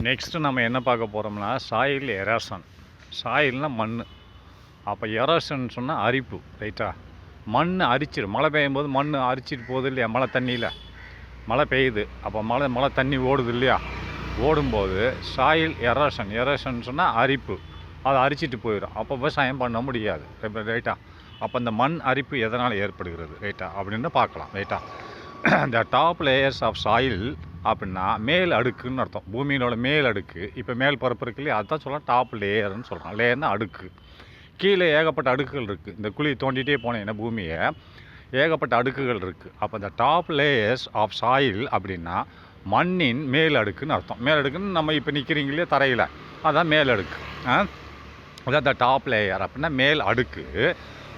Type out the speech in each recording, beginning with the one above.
Next நம்ம என்ன பார்க்க போகிறோம்னா சாயில் எரோஷன். சாயில்னால் மண். அப்போ எரோஷன் சொன்னால் அரிப்பு, ரைட்டா? மண் அரிச்சிடும். மழை பெய்யும் போது மண் அரிச்சிட்டு போகுது இல்லையா? மழை தண்ணியில் மழை பெய்யுது, அப்போ மழை தண்ணி ஓடுது இல்லையா? ஓடும்போது சாயில் எரோஷன். எரோஷன் சொன்னால் அரிப்பு, அதை அரிச்சிட்டு போயிடும். அப்போ விவசாயம் பண்ண முடியாது, ரைட்டா? அப்போ இந்த மண் அரிப்பு எதனால் ஏற்படுகிறது, ரைட்டா, அப்படின்னு பார்க்கலாம், ரைட்டா? இந்த டாப் லேயர்ஸ் ஆஃப் சாயில் அப்படின்னா மேல் அடுக்குன்னு அர்த்தம். பூமியினோட மேல் அடுக்கு. இப்போ மேல் பரப்பு இருக்கு இல்லையா, அதுதான் சொல்லலாம் டாப் லேயர்னு சொல்கிறோம். லேயர்னா அடுக்கு. கீழே ஏகப்பட்ட அடுக்குகள் இருக்குது. இந்த குழி தோண்டிகிட்டே போனேன்னா பூமியை ஏகப்பட்ட அடுக்குகள் இருக்குது. அப்போ இந்த டாப் லேயர்ஸ் ஆஃப் சாயில் அப்படின்னா மண்ணின் மேல் அடுக்குன்னு அர்த்தம். மேல் அடுக்குன்னு நம்ம இப்போ நிற்கிறீங்களே தரையில், அதுதான் மேல் அடுக்கு. அதான் இந்த டாப் லேயர் அப்படின்னா மேல் அடுக்கு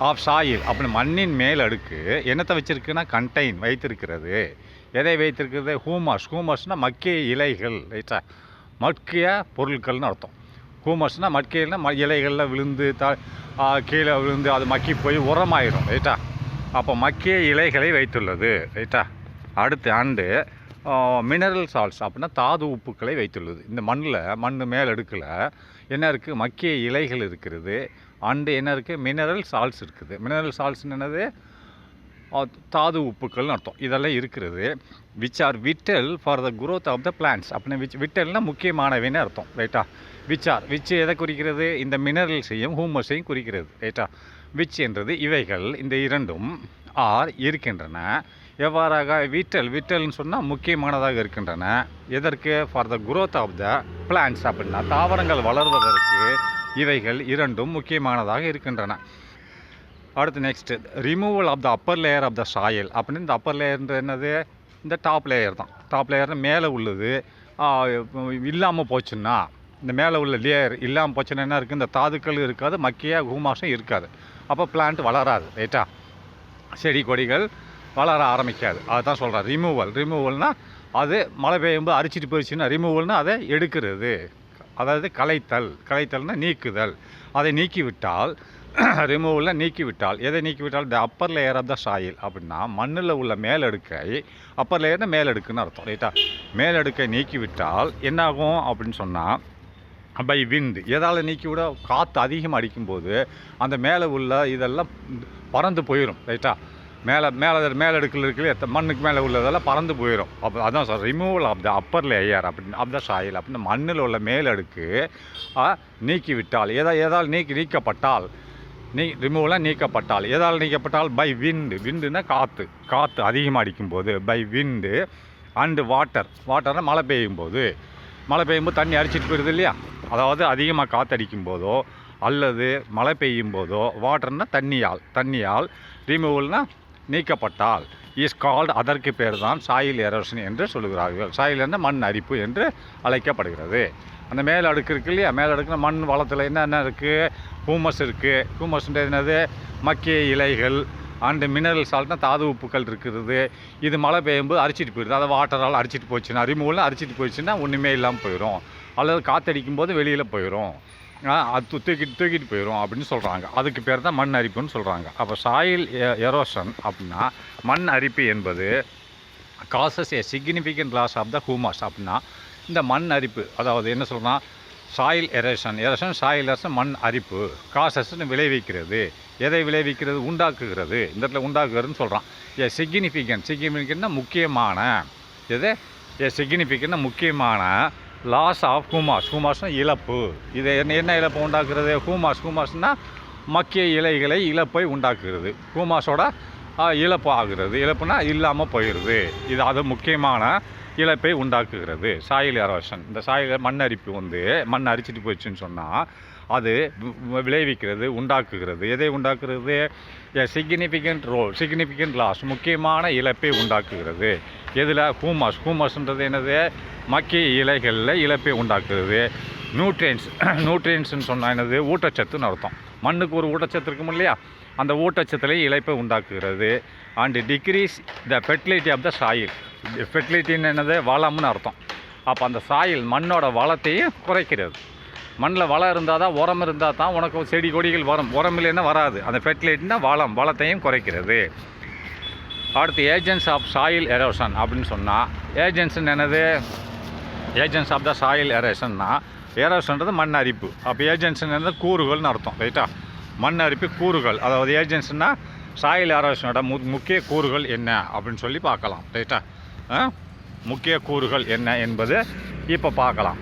ஆஃப் சாயில் அப்படின்னு மண்ணின் மேல் அடுக்கு என்னத்தை வச்சுருக்குன்னா கண்டெயின் வைத்திருக்கிறது. எதை வைத்திருக்கிறது? ஹூமஸ். ஹூமஸ்னால் மக்கிய இலைகள், ரைட்டா? மக்கிய பொருட்கள்னு அர்த்தம். ஹூமஸ்னால் மக்கியல்னா இலைகளில் விழுந்து கீழே விழுந்து அது மக்கி போய் உரமாயிரும், ரைட்டா? அப்போ மக்கிய இலைகளை வைத்துள்ளது, ரைட்டா? அடுத்து ஆண்டு மினரல் சால்ட்ஸ் அப்படின்னா தாது உப்புக்களை வைத்துள்ளது. இந்த மண் மேல் அடுக்கில் என்ன இருக்குது? மக்கிய இலைகள் இருக்கிறது. அண்டு என்ன இருக்குது? மினரல் சால்ட்ஸ் இருக்குது. மினரல் சால்ட்ஸ்னு என்னது? தாது உப்புக்கள்னு அர்த்தம். இதெல்லாம் இருக்கிறது. Which are vital for the growth of the plants அப்படின்னு விட்டல்னால் முக்கியமானவைன்னு அர்த்தம், ரைட்டா? விச் எதை குறிக்கிறது? இந்த மினரல்ஸையும் ஹூமஸையும் குறிக்கிறது, ரைட்டா? விச் என்றது இவைகள், இந்த இரண்டும் ஆர் இருக்கின்றன. எவ்வாறாக? விட்டல்னு சொன்னால் முக்கியமானதாக இருக்கின்றன. எதற்கு? For the growth of the plants அப்படின்னா தாவரங்கள் வளர்வதற்கு இவைகள் இரண்டும் முக்கியமானதாக இருக்கின்றன. அடுத்து next removal of the upper layer of the soil அப்படின்னு. இந்த அப்பர் லேயர்ன்ற என்னது? இந்த டாப் லேயர் தான். டாப் லேயர்னு மேலே உள்ளது இல்லாமல் போச்சுன்னா, இந்த மேலே உள்ள லேயர் இல்லாமல் போச்சுன்னா என்ன இருக்குது? இந்த தாதுக்கள் இருக்காது, மக்கிய ஹூமாஸும் இருக்காது. அப்போ பிளான்ட் வளராது, ரைட்டா? செடி கொடிகள் வளர ஆரம்பிக்காது. அதுதான் சொல்கிறேன் ரிமூவல்னால் அது மழை பெய்யும்போது அரிச்சிட்டு போயிடுச்சுன்னா ரிமூவல்னால் அதை எடுக்கிறது, அதாவது களைத்தல்னால் நீக்குதல். அதை நீக்கிவிட்டால் ரிமூவலில் நீக்கிவிட்டால், எதை நீக்கிவிட்டால்? The upper layer of the soil அப்படின்னா மண்ணில் உள்ள மேலடுக்கை, அப்பர் லேயர்னா மேலடுக்குன்னு அர்த்தம், ரைட்டா? மேலடுக்கை நீக்கிவிட்டால் என்னாகும் அப்படின்னு சொன்னால் பை விண்ட். எதால் நீக்கிவிட? காற்று அதிகமாக அடிக்கும்போது அந்த மேலே உள்ள இதெல்லாம் பறந்து போயிடும், ரைட்டா? மேலடுக்கில் இருக்குல்லையே, மண்ணுக்கு மேலே உள்ளதெல்லாம் பறந்து போயிடும். அப்போ அதான் sir removal of the upper layer அப்படின்னு ஆஃப் த சாயில் அப்படின்னு மண்ணில் உள்ள மேலடுக்கு நீக்கிவிட்டால், எதால் நீக்கப்பட்டால், ரிமூவலாக நீக்கப்பட்டால், எதால் நீக்கப்பட்டால்? பை விண்டுனா காற்று அதிகமாக அடிக்கும்போது பை விண்டு. அண்டு வாட்டர்னா மழை பெய்யும்போது தண்ணி அரிச்சிட்டு போயிடுது இல்லையா? அதாவது அதிகமாக காற்று அடிக்கும் போதோ அல்லது மழை பெய்யும் போதோ, வாட்டர்னால் தண்ணியால் ரிமூவல்னால் நீக்கப்பட்டால் இஸ் கால்டு, அதற்கு பேர் தான் சாயில் எரோஷன் என்று சொல்லுகிறார்கள். சாயில் என்ன? மண் அரிப்பு என்று அழைக்கப்படுகிறது. அந்த மேல் அடுக்கு இருக்குது இல்லையா? மேல் அடுக்குனா மண் வளத்தில் என்னென்ன இருக்குது? ஹூமஸ் இருக்குது. ஹூமஸ்ன்றது என்னது? மக்கிய இலைகள். அண்டு மினரல் சால்ட்னா தாது உப்புக்கள் இருக்கிறது. இது மழை பெய்யும்போது அரிச்சிட்டு போயிடுது. அதை வாட்டரால் அரிச்சிட்டு போச்சுன்னா, ரிமூவல்னால் அரிச்சிட்டு போயிடுச்சுன்னா ஒன்றுமே இல்லாமல் போயிடும். அல்லது காற்றடிக்கும் போது வெளியில் போயிடும், அது தூக்கிட்டு போயிடும் அப்படின்னு சொல்கிறாங்க. அதுக்கு பேர் தான் மண் அரிப்புன்னு சொல்கிறாங்க. அப்போ சாயில் எரோஷன் அப்படின்னா மண் அரிப்பு என்பது causes a significant loss of the humus அப்படின்னா இந்த மண் அரிப்பு, அதாவது என்ன சொல்கிறோன்னா சாயில் எரோஷன் சாயில் எரோஷன் மண் அரிப்பு காசஸ்ன்னு விளைவிக்கிறது. எதை விளைவிக்கிறது? உண்டாக்குகிறது. இந்த இடத்துல உண்டாக்குறதுன்னு சொல்கிறான். சிக்னிஃபிகண்ட்னா முக்கியமான, எது? சிக்னிஃபிகண்ட்னா முக்கியமான லாஸ் ஆஃப் ஹூமாஸ்னால் இழப்பு. இது என்ன இழப்பை உண்டாக்குறது? ஹூமாஸ்னால் மக்கிய இழப்பை உண்டாக்குறது. ஹூமாஸோட இழப்பு ஆகுறது. இழப்புனா இல்லாமல் போயிடுது. இது அது முக்கியமான இழப்பை உண்டாக்குகிறது சாயில் எரோஷன். இந்த சாயில் மண் அரிப்பு மண் அரிச்சிட்டு போயிடுச்சுன்னு சொன்னால் அது விளைவிக்கிறது, உண்டாக்குகிறது. எதை உண்டாக்குறது? சிக்னிஃபிகண்ட் லாஸ், முக்கியமான இழப்பை உண்டாக்குகிறது. எதில்? ஹூமஸ்ன்றது என்னது? மக்கிய இலைகளில் இழப்பை உண்டாக்குறது. நியூட்ரியன்ஸ்னு சொன்னால் என்னது? ஊட்டச்சத்துன்னு அர்த்தம். மண்ணுக்கு ஒரு ஊட்டச்சத்து இருக்கும் இல்லையா? அந்த ஊட்டச்சத்துலேயே இழப்பை உண்டாக்குகிறது. And decrease the fertility of the soil. ஃபெர்டிலிட்டின்னு என்னது? வளம்னு அர்த்தம். அப்போ அந்த சாயில் மண்ணோட வளத்தையும் குறைக்கிறது. மண்ணில் வளம் இருந்தால் தான், உரம் இருந்தால் தான் உனக்கு செடி கொடிகள் வரும். உரம் இல்லைன்னா வராது. அந்த ஃபெர்டிலிட்டினா வளத்தையும் குறைக்கிறது. அடுத்து ஏஜென்ட்ஸ் ஆஃப் சாயில் எரோஷன் அப்படின்னு சொன்னால் ஏஜென்ட்ஸ்ன்னு என்னது? ஏஜென்ட்ஸ் ஆஃப் த சாயில் எரேஷன்னா எரேஷன்றது மண் அரிப்பு. அப்போ ஏஜென்ட்ஸுங்கிறது கூறுகள்னு அர்த்தம், ரைட்டா? மண் அரிப்பு கூறுகள், அதாவது ஏஜென்ட்ஸ்னா சாயில் எரோஷனோட முக்கிய கூறுகள் என்ன அப்படின்னு சொல்லி பார்க்கலாம், ரைட்டா? முக்கிய கூறுகள் என்ன என்பது இப்போ பார்க்கலாம்.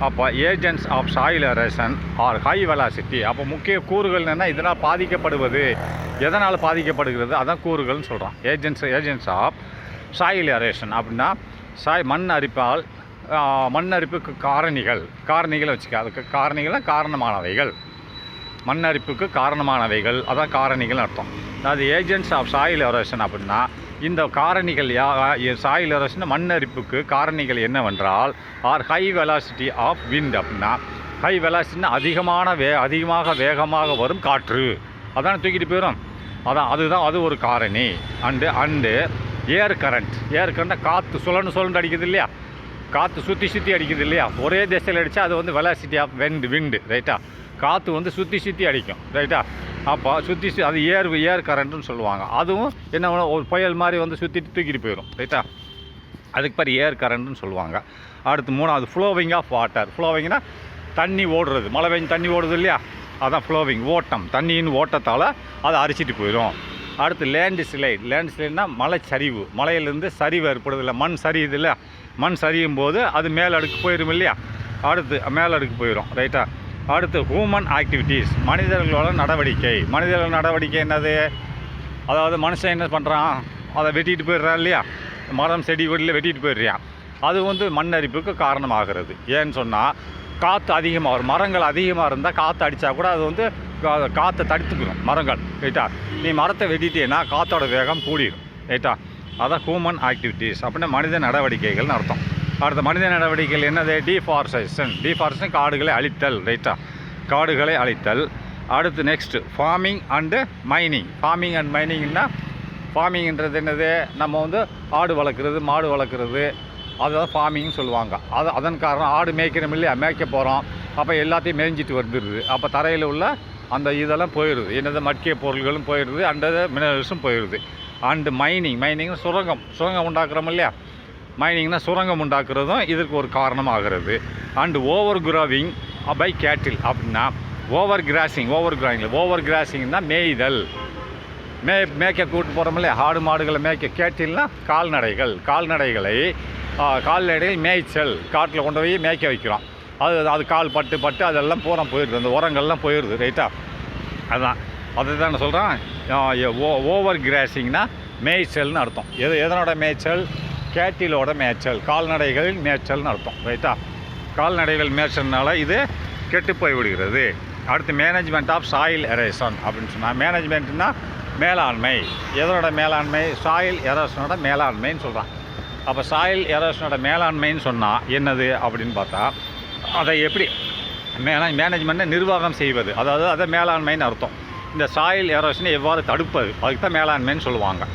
அப்போ agents of soil erosion are high velocity. அப்போ முக்கிய கூறுகள் என்னென்னா இதனால் பாதிக்கப்படுவது, எதனால் பாதிக்கப்படுகிறது, அதான் கூறுகள்னு சொல்கிறோம். ஏஜென்ட்ஸ் ஆஃப் சாயில் எரேஷன் அப்படின்னா மண் அரிப்பால் மண் அரிப்புக்கு காரணிகளை வச்சுக்க. அதுக்கு காரணிகள்லாம் காரணமானவைகள், மண் அரிப்புக்கு காரணமானவைகள், அதான் காரணிகள் அர்த்தம். அதாவது ஏஜென்ட்ஸ் ஆஃப் சாயில் எரோஷன் அப்படின்னா இந்த காரணிகள் சாயில் எரோஷன் மண் அரிப்புக்கு காரணிகள் என்னவென்றால் are high velocity of wind. அப்படின்னா ஹை வெலாசிட்டின்னா அதிகமாக வேகமாக வரும் காற்று, அதான் தூக்கிட்டு போயிடும், அது ஒரு காரணி. அண்டு ஏர் கரண்ட் காற்று சுழண்டு அடிக்குது இல்லையா, காற்று சுற்றி அடிக்குது இல்லையா, ஒரே திசையில் அடித்தா அது வந்து வெலாசிட்டி ஆஃப் விண்டு, ரைட்டா? காற்று வந்து சுற்றி அடிக்கும், ரைட்டா? அப்போ அது ஏர் கரண்ட்டுன்னு சொல்லுவாங்க. அதுவும் என்ன ஒரு புயல் மாதிரி வந்து சுற்றிட்டு தூக்கிட்டு போயிடும், ரைட்டா? அதுக்கு பேர் ஏர் கரண்ட்டுன்னு சொல்லுவாங்க. அடுத்து 3வது ஃப்ளோவிங் ஆஃப் வாட்டர். ஃப்ளோவிங்னா தண்ணி ஓடுறது, மழை பெஞ்சு தண்ணி ஓடுது இல்லையா, அதான் ஃப்ளோவிங், ஓட்டம், தண்ணியின் ஓட்டத்தால் அதை அரிச்சிட்டு போயிடும். அடுத்து லேண்ட்ஸ்லைட்னா மலைச்சரிவு, மலையிலேருந்து சரிவு ஏற்படுது இல்லை, மண் சரியுது இல்லை, மண் சரியும் போது அது மேலடுக்கு போயிடும் இல்லையா, அடுத்து மேலடுக்கு போயிடும், ரைட்டா? அடுத்து ஹியூமன் ஆக்டிவிட்டீஸ், மனிதர்களோட நடவடிக்கை என்னது, அதாவது மனுஷன் என்ன பண்ணுறான், அதை வெட்டிட்டு போயிடுறான் இல்லையா, மரம் செடி கொடியில் வெட்டிட்டு போயிடுறான், அது வந்து மண் அரிப்புக்கு காரணமாகிறது. ஏன்னு சொன்னால் காற்று அதிகமாக வரும், மரங்கள் அதிகமாக இருந்தால் காற்று அடித்தா கூட அது வந்து காற்றை தடுத்துக்கணும் மரங்கள், ரைட்டா? நீ மரத்தை வெட்டிட்டேன்னா காற்றோட வேகம் கூடிடும், ரைட்டா? அதான் ஹியூமன் ஆக்டிவிட்டீஸ் அப்படின்னா மனித நடவடிக்கைகள்னு அர்த்தம். அடுத்த மனித நடவடிக்கைகள் என்னது, டீஃபாரஸ்டேஷன் காடுகளை அழித்தல், ரைட்டா? காடுகளை அழித்தல். அடுத்து நெக்ஸ்ட்டு ஃபார்மிங் அண்டு மைனிங்னா ஃபார்மிங்ன்றது என்னது, நம்ம வந்து ஆடு வளர்க்குறது, மாடு வளர்க்குறது, அதுதான் ஃபார்மிங்னு சொல்லுவாங்க. அதன் காரணம் ஆடு மேய்க்கிறோம் இல்லையா, மேய்க்க போகிறோம், அப்போ எல்லாத்தையும் மேய்ஞ்சிட்டு வந்துடுது, அப்போ தரையில் உள்ள அந்த இதெல்லாம் போயிடுது, என்னது மட்கிய பொருள்களும் போயிடுது, அண்டது மினரல்ஸும் போயிடுது. அண்டு மைனிங் சுரங்கம் உண்டாக்குறோம் இல்லையா, மைனிங்னா சுரங்கம் உண்டாக்குறதும் இதற்கு ஒரு காரணமாகிறது. அண்டு ஓவர் பை கேட்டில் அப்படின்னா ஓவர் கிராசிங்னா மேய்தல், மேய்க்க கூட்டு போகிறோம் இல்லையா, ஆடு மாடுகளை மேய்க்க. கேட்டில்னா கால்நடைகளை மேய்ச்சல், காட்டில் கொண்டு போய் மேய்க்க வைக்கிறோம், அது கால் பட்டு அதெல்லாம் போயிடுது, அந்த உரங்கள்லாம் போயிடுது, ரைட்டா? அதுதான் நான் சொல்கிறேன். ஓவர் கிராசிங்னா மேய்ச்சல்னு அர்த்தம். எதனோட மேய்ச்சல், கேட்டிலோட மேய்ச்சல், கால்நடைகளின் மேய்ச்சல்னு அர்த்தம், ரைட்டா? கால்நடைகள் மேய்ச்சல்னால இது கெட்டு போய் விடுகிறது. அடுத்து மேனேஜ்மெண்ட் ஆஃப் சாயில் எரேஷன் அப்படின்னு சொன்னால் மேனேஜ்மெண்ட்னா மேலாண்மை. எதனோட மேலாண்மை, சாயில் எரோஷனோட மேலாண்மைன்னு சொல்கிறான். அப்போ சாயில் எரோஷனோட மேலாண்மைன்னு சொன்னால் என்னது அப்படின்னு பார்த்தா அதை எப்படி மேனேஜ்மெண்ட்டை நிர்வாகம் செய்வது, அதாவது அதை மேலாண்மைன்னு அர்த்தம். இந்த சாயில் எரோஷனை எவ்வாறு தடுப்பது, அதுக்கு தான் மேலாண்மைன்னு சொல்லுவாங்க.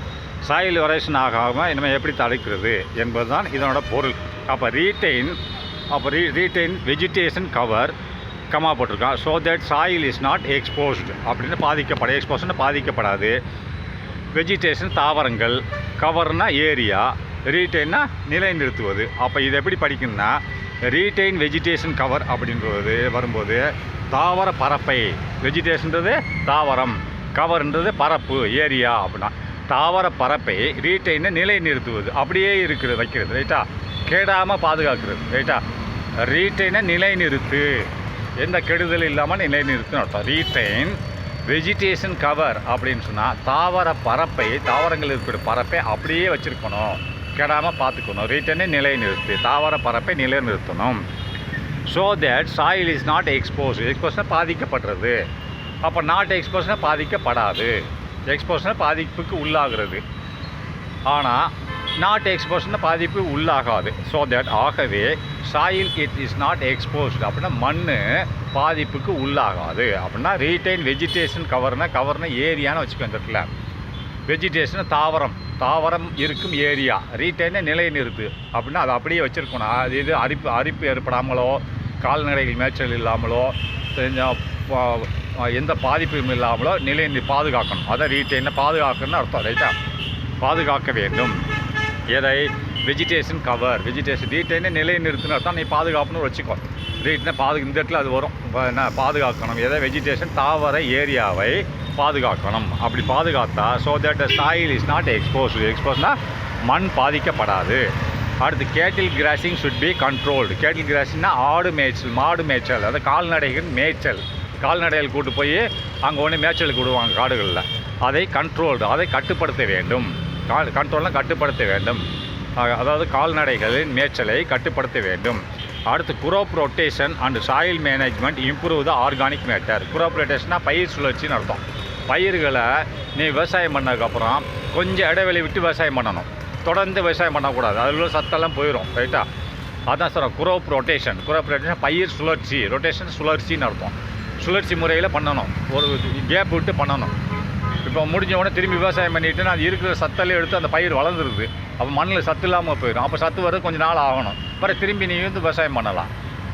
சாயில் எரோஷன் ஆகாமல் இனிமேல் எப்படி தடுக்கிறது என்பது தான் இதனோட பொருள். அப்போ ரீட்டைன் வெஜிடேஷன் கவர் போட்டிருக்கான். So that soil is not exposed அப்படின்னு பாதிக்கப்படாது. வெஜிடேஷன் தாவரங்கள், கவர்னா ஏரியா, ரீட்டைன்னா நிலைநிறுத்துவது. அப்போ இதை எப்படி படிக்கணும்னா ரீட்டைன் வெஜிடேஷன் கவர் அப்படின்றது வரும்போது தாவர பரப்பை, வெஜிடேஷன்றது தாவரம், கவர்ன்றது பரப்பு ஏரியா, அப்படின்னா தாவர பரப்பை ரீட்டைனை நிலைநிறுத்துவது, அப்படியே வைக்கிறது, ரைட்டா? கெடாமல் பாதுகாக்கிறது, ரைட்டா? ரீட்டைனை நிலைநிறுத்து, எந்த கெடுதல் இல்லாமல் நிலைநிறுத்துன்னு அர்த்தம். ரீட்டைன் வெஜிடேஷன் கவர் அப்படின்னு சொன்னால் தாவர பரப்பை, தாவரங்கள் இருக்கிற பரப்பை அப்படியே வச்சுருக்கணும், கெடாமல் பார்த்துக்கணும். ரீட்டைனை நிலைநிறுத்து, தாவர பரப்பை நிலைநிறுத்தணும். So that soil is not எக்ஸ்போஸ்னா பாதிக்கப்படுறது. அப்போ நாட் எக்ஸ்போஸ்னா பாதிக்கப்படாது, எக்ஸ்போஸ்னா பாதிப்புக்கு உள்ளாகிறது, ஆனால் நாட் எக்ஸ்போஸ்னா பாதிப்பு உள்ளாகாது. ஸோ தேட் ஆகவே soil it is not exposed அப்படின்னா மண் பாதிப்புக்கு உள்ளாகாது. அப்படின்னா ரீட்டைன் வெஜிடேஷன் கவர்னா ஏரியான்னு வச்சுக்கோ. இந்த இடத்துல வெஜிடேஷன் தாவரம் இருக்கும் ஏரியா, ரீட்டைனை நிலைநிறுத்து அப்படின்னா அதை அப்படியே வச்சுருக்கணும். அது இது அரிப்பு ஏற்படாமலோ, கால்நடைகள் மேய்ச்சல் இல்லாமலோ, எந்த பாதிப்பும் இல்லாமலோ பாதுகாக்கணும். அதை ரீட்டைனை பாதுகாக்கணும்னு அர்த்தம், ரைட்டா? பாதுகாக்க வேண்டும். எதை, வெஜிடேஷன் கவர், வெஜிடேஷன் ரீட்டைனை நிலைநிறுத்தின தான் நீ பாதுகாப்புன்னு வச்சுக்கோ. ரீட்னா இந்த இடத்துல அது வரும். என்ன பாதுகாக்கணும், எதை வெஜிடேஷன் தாவர ஏரியாவை பாதுகாக்கணும். அப்படி பாதுகாத்தா so that soil is not எக்ஸ்போஸ்னால் மண் பாதிக்கப்படாது. அடுத்து கேட்டில் கிராசிங் ஷுட் பி கண்ட்ரோல்டு. கேட்டில் கிராசிங்னா ஆடு மேய்ச்சல், மாடு மேய்ச்சல், அதாவது கால்நடைகள் மேய்ச்சல். கால்நடைகள் கூட்டு போய் அங்கே ஒன்று மேய்ச்சலுக்கு விடுவாங்க காடுகளில். அதை கண்ட்ரோல்டு, அதை கட்டுப்படுத்த வேண்டும். கண்ட்ரோல்லாம் கட்டுப்படுத்த வேண்டும், அதாவது கால்நடைகளின் மேய்ச்சலை கட்டுப்படுத்த வேண்டும். அடுத்து crop rotation and soil management improve the organic matter. Crop ரொட்டேஷன்னா பயிர் சுழற்சின்னு அர்த்தம். பயிர்களை நீ விவசாயம் பண்ணதுக்கப்புறம் கொஞ்சம் இடைவெளி விட்டு விவசாயம் பண்ணணும். தொடர்ந்து விவசாயம் பண்ணக்கூடாது, அதில் உள்ள சத்தெல்லாம் போயிடும். ரைட்டா? அதான் சொல்கிறேன் குரோப் ரொட்டேஷன். குரோப் ரொட்டேஷன் பயிர் சுழற்சி, ரொட்டேஷன் சுழற்சின்னு அர்த்தம். சுழற்சி முறையில் பண்ணணும், ஒரு கேப் விட்டு பண்ணணும். இப்போ முடிஞ்ச உடனே திரும்பி விவசாயம் பண்ணிவிட்டு அது இருக்கிற சத்தெல்லாம் எடுத்து அந்த பயிர் வளர்ந்துருது. அப்போ மண்ணில் சத்து இல்லாமல் போயிடும். அப்போ சத்து வர கொஞ்சம் நாள் ஆகணும். அப்புறம் திரும்பி நீ வந்து விவசாயம் பண்ணலாம்.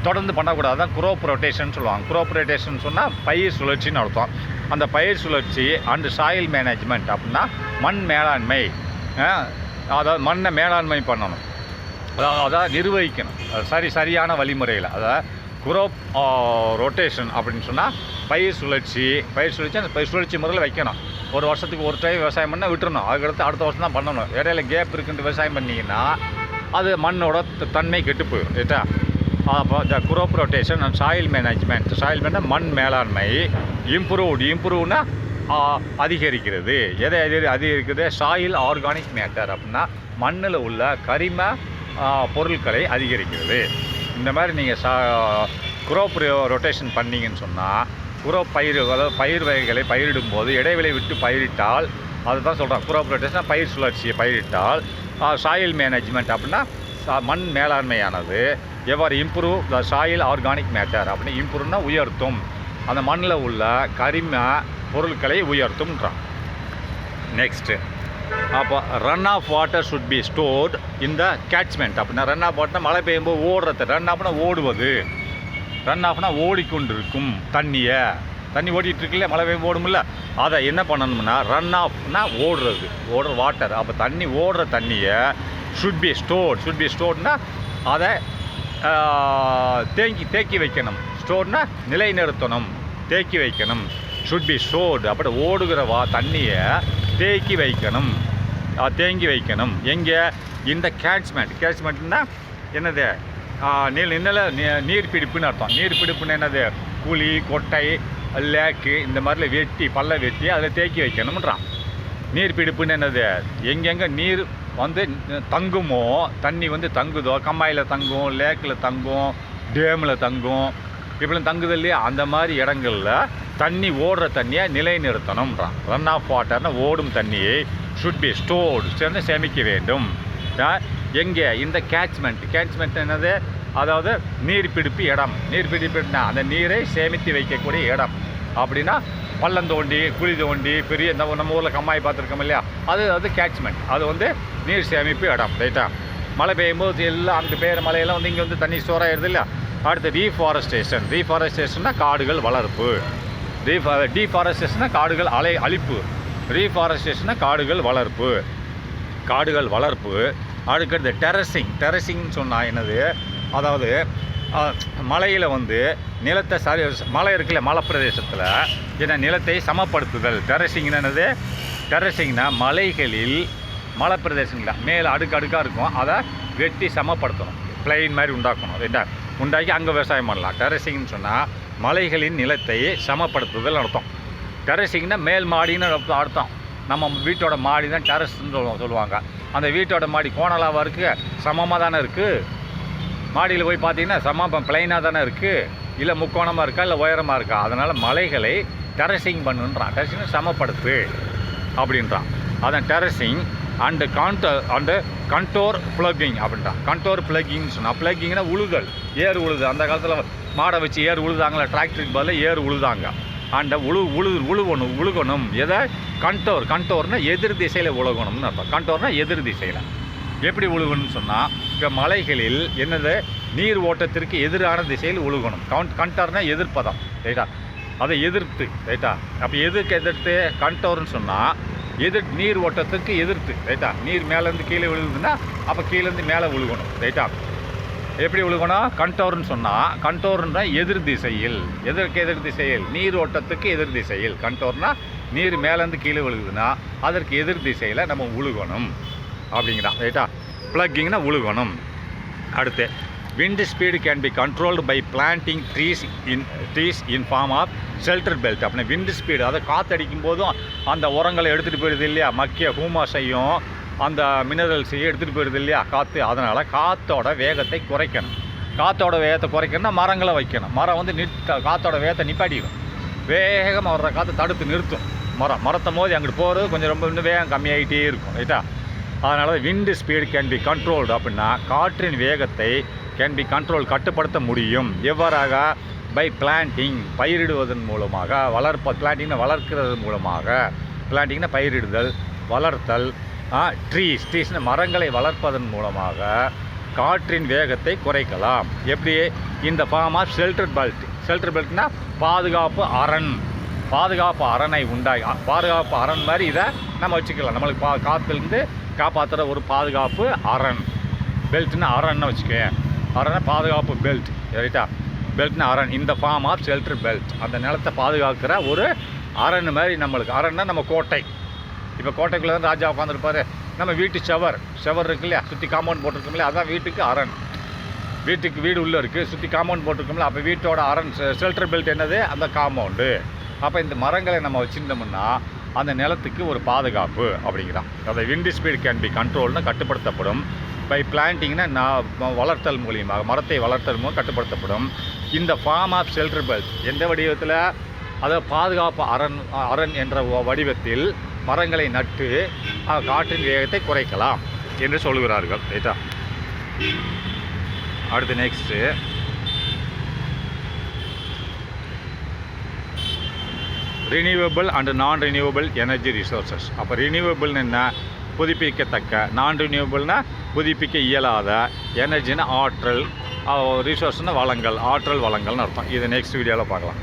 தொடர்ந்து பண்ணக்கூடாது, தான் குரோப் ரொட்டேஷன் சொல்லுவாங்க. குரோப் ரொட்டேஷன் சொன்னால் பயிர் சுழற்சின்னு அர்த்தம். அந்த பயிர் சுழற்சி அண்டு சாயில் மேனேஜ்மெண்ட் அப்படின்னா மண் மேலாண்மை, அதாவது மண்ணை மேலாண்மை பண்ணணும், அதாவது நிர்வகிக்கணும் சரியான வழிமுறையில். அதாவது குரோப் ரொட்டேஷன் அப்படின்னு சொன்னால் பயிர் சுழற்சி அந்த பயிர் சுழற்சி முறையில் வைக்கணும். ஒரு வருஷத்துக்கு ஒரு டைம் விவசாயம் பண்ணால் விட்டுறணும், அதுக்கடுத்து அடுத்த வருஷம் தான் பண்ணணும். இடையில கேப் இருக்குன்ட்டு விவசாயம் பண்ணிங்கன்னா அது மண்ணோட தன்மை கெட்டு போயிடும். ரைட்டா? அப்போ the crop rotation and soil management மண் மேலாண்மை இம்ப்ரூவ்னா அதிகரிக்கிறது. எதை அதிகரிக்கிறது? சாயில் ஆர்கானிக் மேட்டர் அப்படின்னா மண்ணில் உள்ள கரிம பொருட்களை அதிகரிக்கிறது. இந்த மாதிரி நீங்கள் குரோப் ரொட்டேஷன் பண்ணிங்கன்னு சொன்னால் குரோப் அதாவது பயிர் வகைகளை பயிரிடும்போது இடைவெளி விட்டு பயிரிட்டால், அதுதான் சொல்கிறேன் குரோப் ரொட்டேஷன் பயிர் சுழற்சியை பயிரிட்டால். சாயில் மேனேஜ்மெண்ட் அப்படின்னா மண் மேலாண்மையானது எவ்வாறு improve the soil organic matter அப்படின்னு இம்ப்ரூவ்னா உயர்த்தும், அந்த மண்ணில் உள்ள கரிம பொருட்களை உயர்த்தும்ன்றான். நெக்ஸ்ட்டு அப்போ run off water should be stored இந்த கேட்ச்மெண்ட். அப்படின்னா ரன் ஆஃப் வாட்டர்னா மழை பெய்யும்போது ஓடுறது. ரன் ஆஃப்னா ஓடுவது, ரன் ஆஃப்னா ஓடிக்கொண்டிருக்கும் தண்ணி ஓடிட்டு இருக்குல்ல, மழை பெய்யும் ஓடுமில்ல, அதை என்ன பண்ணணும்னா ரன் ஆஃப்னா ஓடுற வாட்டர். அப்போ தண்ணி ஓடுற தண்ணியை ஷுட் பி ஸ்டோர்ட்னா அதை தேக்கி வைக்கணும். ஸ்டோர்னா நிலைநிறுத்தணும், தேக்கி வைக்கணும். ஷுட் பி ஸ்டோர்டு அப்படி ஓடுகிற தண்ணியை தேக்கி வைக்கணும், எங்கே? இந்த கேட்ச்மெண்ட்னா என்னது? நீர்பிடிப்புன்னு அர்த்தம். நீர்பிடிப்புன்னு என்னது? குழி, கொட்டை, லேக்கு இந்த மாதிரில வெட்டி பல்ல வெட்டி அதில் தேக்கி வைக்கணும்ன்றான். நீர்பிடிப்புன்னு என்னது? எங்கெங்கே நீர் வந்து தங்குமோ, தண்ணி வந்து தங்குதோ, கம்மாயில் தங்கும், லேக்கில் தங்கும், டேமில் தங்கும், இப்படி தங்குது இல்லையா, அந்த மாதிரி இடங்களில் தண்ணி ஓடுற தண்ணியை நிலைநிறுத்தணும்ன்றான். ரன் ஆஃப் வாட்டர்னா ஓடும் தண்ணியை ஷுட் பி ஸ்டோர்டு சேமிக்க வேண்டும். எங்கே? இந்த கேட்ச்மெண்ட் என்னது? அதாவது நீர்பிடிப்பு இடம். நீர்பிடிப்புனா அந்த நீரை சேமித்து வைக்கக்கூடிய இடம். அப்படின்னா பள்ளம் தோண்டி, குழி தோண்டி, பெரிய நம்ம ஊரில் கம்மாய் பார்த்துருக்கோம் இல்லையா, அது கேட்ச்மெண்ட். அது வந்து நீர் சேமிப்பு இடம். ரைட்டா? மழை பெய்யும்போது எல்லாம் அங்கே பெய்கிற மழையெல்லாம் வந்து இங்கே வந்து தண்ணி ஸ்டோர் ஆகிடுது இல்லையா. அடுத்து ரீஃபாரஸ்டேஷன்னா காடுகள் வளர்ப்பு. டீஃபாரஸ்டேஷன்னா காடுகள் அழிப்பு. ரீஃபாரஸ்டேஷன்னா காடுகள் வளர்ப்பு. அடுக்கிறது டெரசிங்னு சொன்னால் என்னது? அதாவது மலையில் வந்து நிலத்தை மலை இருக்குல்ல, மலை பிரதேசத்தில் என்ன நிலத்தை சமப்படுத்துதல். டெரசிங்னா மலைகளில் மலை பிரதேசங்களில் மேலே அடுக்காக இருக்கும், அதை வெட்டி சமப்படுத்தணும், பிளைன் மாதிரி உண்டாக்கணும். ரைட்டா? உண்டாக்கி அங்கே விவசாயம் பண்ணலாம். டெரசிங்னு சொன்னால் மலைகளின் நிலத்தை சமப்படுத்துதல் அர்த்தம். டெரசிங்னா மேல் மாடின்னு அர்த்தம். நம்ம வீட்டோட மாடி தான் டெரஸ்ன்னு சொல்லுவாங்க. அந்த வீட்டோட மாடி கோணலாவாக இருக்குது, சமமாக தானே இருக்குது. மாடியில் போய் பார்த்தீங்கன்னா பிளைனாக தானே இருக்குது, இல்லை முக்கோணமாக இருக்கா, இல்லை உயரமாக இருக்கா. அதனால் மலைகளை டெரசிங் பண்ணுன்றான். டெரசிங் சமப்படுத்து அப்படின்றான். அதான் டெரசிங் அண்டு கண்டோர் பிளக்கிங் அப்படின்றான். கண்டோர் பிளக்கிங்னு சொன்னால், பிளக்கிங்னா உழுதல், ஏர் உழுது. அந்த காலத்தில் மாடை வச்சு ஏர் உழுதாங்களா, டிராக்டருக்கு பதில் ஏர் உழுதாங்க. அந்த உழுகணும். எதை? கண்டோர்னா எதிர் திசையில் உழுகணும்னு அர்த்தம். கண்டோர்னா எதிர் திசையில். எப்படி உழுகணும்னு சொன்னால், இப்போ மலைகளில் என்னது? நீர் ஓட்டத்திற்கு எதிரான திசையில் உழுகணும். கண்டோர்னா எதிர்ப்பதம். ரைட்டா? அதை எதிர்த்து. ரைட்டா? அப்போ எதிர்த்து கண்டோர்னு சொன்னால் நீர் ஓட்டத்துக்கு எதிர்த்து, ரைட்டா? நீர் மேலேருந்து கீழே விழுகுதுன்னா அப்போ கீழேருந்து மேலே விழுகணும், ரைட்டா? எப்படி விழுகணும்? கண்டோர்னு சொன்னால், கண்டோர்னா எதிர் திசையில். எதிர் திசையில், நீர் ஓட்டத்துக்கு எதிர் திசையில். கண்டோர்னா நீர் மேலேருந்து கீழே விழுகுதுன்னா அதற்கு எதிர் திசையில் நம்ம விழுகணும் அப்படிங்கிறான், ரைட்டா? ப்ளக்கிங்னா விழுகணும். அடுத்து, wind speed can be controlled by planting trees in form of shelter belt. அப்படின்னா விண்ட் ஸ்பீடு, அதை காற்றடிக்கும் போதும் அந்த உரங்களை எடுத்துகிட்டு போயிடுது இல்லையா, மக்கிய ஹூமாஸையும் அந்த மினரல்ஸையும் எடுத்துகிட்டு போயிடுது இல்லையா காற்று. அதனால் காற்றோட வேகத்தை குறைக்கணும். காற்றோட வேகத்தை குறைக்கணும்னா மரங்களை வைக்கணும். மரம் வந்து காற்றோட வேகத்தை நிப்பாட்டிடும். வேகமாக வர்ற காற்றை தடுத்து நிறுத்தும் மரத்தை மோதி அங்கிட்டு போகிறது கொஞ்சம் ரொம்ப இன்னும் வேகம் கம்மியாகிட்டே இருக்கும், ரைட்டா? அதனால் விண்டு ஸ்பீடு கேன் பி கண்ட்ரோல்டு. அப்படின்னா காற்றின் வேகத்தை கேன் பி கண்ட்ரோல், கட்டுப்படுத்த முடியும். எவ்வாறாக? பை பிளான்டிங், பயிரிடுவதன் மூலமாக. பிளான்டிங்னா வளர்க்கிறது மூலமாக. பிளான்டிங்னா பயிரிடுதல், வளர்த்தல். ட்ரீஸ்னா மரங்களை வளர்ப்பதன் மூலமாக காற்றின் வேகத்தை குறைக்கலாம். எப்படி? இந்த form of shelter belt. Shelter பெல்ட்னா பாதுகாப்பு அரண். பாதுகாப்பு அரணை உண்டாகி, பாதுகாப்பு அரண் மாதிரி இதை நம்ம வச்சுக்கலாம். நம்மளுக்கு காற்றுலேருந்து காப்பாற்றுற ஒரு பாதுகாப்பு அரண். பெல்ட்னா அரண்னு வச்சுக்கேன். அரணை பாதுகாப்பு பெல்ட், ரைட்டா? பெல்ட்னா அரண். இந்த ஃபார்ம் ஆஃப் ஷெல்டர் பெல்ட், அந்த நிலத்தை பாதுகாக்கிற ஒரு அரண் மாதிரி நம்மளுக்கு. அரண்னா நம்ம கோட்டை. இப்போ கோட்டைக்குள்ளே தான் ராஜா உட்காந்துருப்பார். நம்ம வீட்டு செவர் இருக்கு இல்லையா, சுற்றி காம்பவுண்ட் போட்டிருக்கோம் இல்லையா, அதுதான் வீட்டுக்கு அரண். வீடு உள்ளே இருக்குது, சுற்றி காம்பவுண்ட் போட்டிருக்கோம்ல, அப்போ வீட்டோட அரண் ஷெல்டர் பெல்ட் என்னது? அந்த காம்பவுண்டு. அப்போ இந்த மரங்களை நம்ம வச்சுருந்தோம்னா அந்த நிலத்துக்கு ஒரு பாதுகாப்பு அப்படிங்கிறான். அதை விண்ட் ஸ்பீட் கேன் பி கண்ட்ரோல்னு கட்டுப்படுத்தப்படும். பை பிளான்டிங்னா வளர்த்தல் மூலியமாக, மரத்தை வளர்த்தல் மூலம் கட்டுப்படுத்தப்படும். இந்த ஃபார்ம் ஆஃப் ஷெல்டர் பெல்ட் எந்த வடிவத்தில்? அதாவது பாதுகாப்பு அரண் என்ற வடிவத்தில் மரங்களை நட்டு காற்றின் வேகத்தை குறைக்கலாம் என்று சொல்கிறார்கள், ரைட்டா? அடுத்து நெக்ஸ்ட்டு, ரினியூவபிள் அண்ட் நான் ரினியூவபிள் எனர்ஜி ரிசோர்ஸஸ். அப்போ ரினியூவபிள்னு என்ன? புதுப்பிக்கத்தக்க. நான் ரினியூவபிள்னா புதுப்பிக்க இயலாத. எனர்ஜினா ஆற்றல். ரிசோர்ஸ்னால் வளங்கள், ஆற்றல் வளங்கள்னு அர்த்தம். இது நெக்ஸ்ட் வீடியோவில் பார்க்கலாம்.